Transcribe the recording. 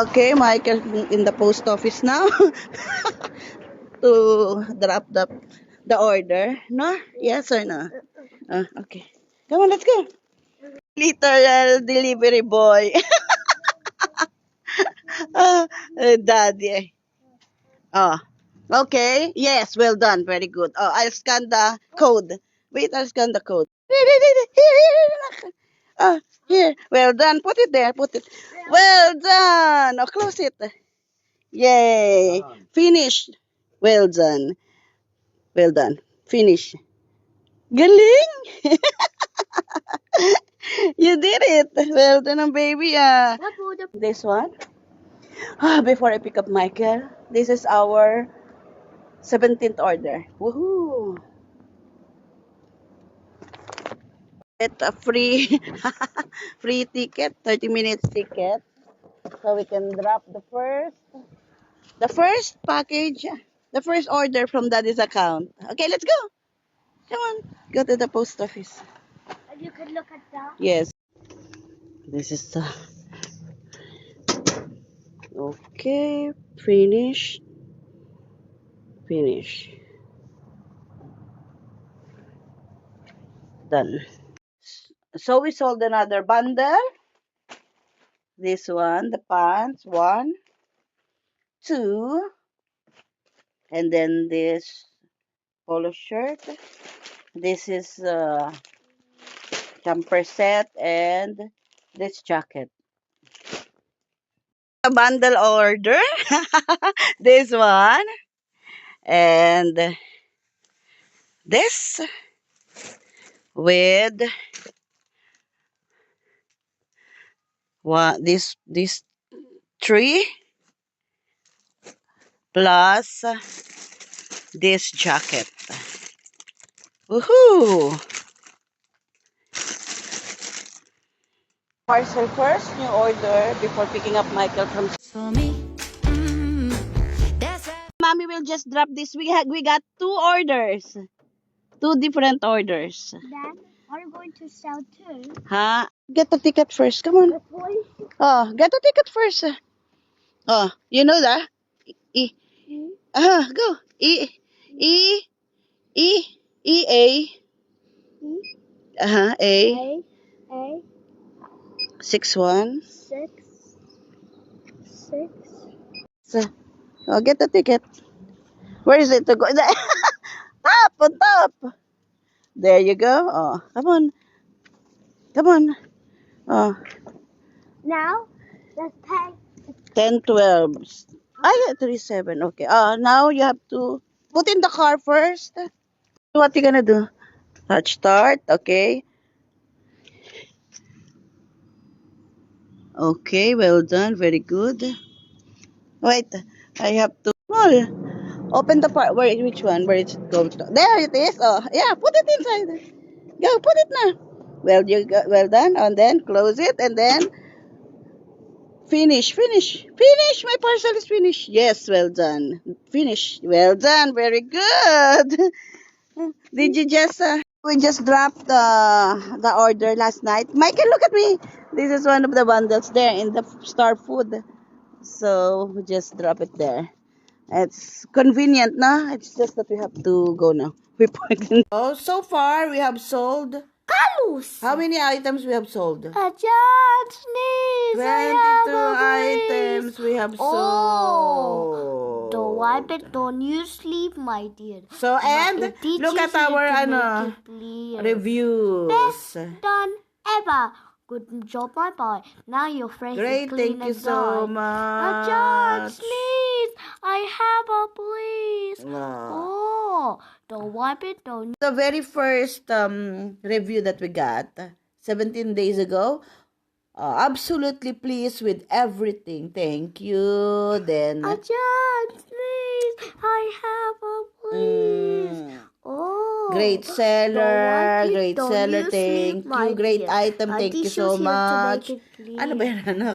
Okay, Michael in the post office now to drop the order. No? Yes or no? Okay. Come on, let's go. Literal delivery boy. Daddy. Oh, okay. Yes, well done. Very good. Oh, I'll scan the code. Wait, I'll scan the code. Here. Well done. Put it there. Put it. Well done. Oh, close it. Yay. Finished. Well done. Well done. Finish. Galing. You did it. Well done, baby. This one. Before I pick up Michael, this is our 17th order. Woohoo! Get a free free ticket, 30 minutes ticket. So we can drop the first package, the first order from Daddy's account. Okay, let's go. Come on. Go to the post office. And you can look at that. Yes. This is the okay. Finish. Finish. Done. So we sold another bundle. This one, the pants, one, two, and then this polo shirt. This is jumper set and this jacket. A bundle order. This one and this with one this three plus this jacket. Woohoo! Parcel first, new order before picking up Michael from. For me, that's Mommy will just drop this. We got two orders, two different orders. Then are you going to sell too? Huh? Get the ticket first. Come on. Oh, get the ticket first. Oh, you know that? E. Go. E. E. E. E. A. A. A 61. 6 6. So, oh, get the ticket. Where is it to go? Top, on top. There you go. Oh, come on. Come on. Oh, Now let's pay. 10, 12. I 37. Okay. Now you have to put in the car first. What you gonna do? Touch start. Okay. Okay. Well done. Very good. Wait. I have to. Small. Open the part. Which one? Where it go? There it is. Oh, yeah. Put it inside. Go. Put it now. Well done. And then close it and then finish. My parcel is finished. Yes. Well done. Finish. Well done. Very good. Did you just we just dropped the order last night. Michael, look at me. This is one of the bundles there in the Star Food. So we just drop it there. It's convenient, no? It's just that we have to go now. We parked. Oh, so far we have sold. Carlos! How many items we have sold? I just sneeze. 22 items we have sold. Don't wipe it. Don't you sleep, my dear. So, and look at our reviews. Best done ever. Good job, my boy. Now your face Great, is clean thank you as so I much. just sneeze. I have a please. No. Oh, don't wipe it. Don't. The very first review that we got 17 days ago, absolutely pleased with everything. Thank you. Then I just sneeze. I have a please. Oh, great seller, don't great don't seller. you Thank sleep, my you. Great dear. item. Thank you Tissue's so here to make much. it clear. Ano ba yan, anak?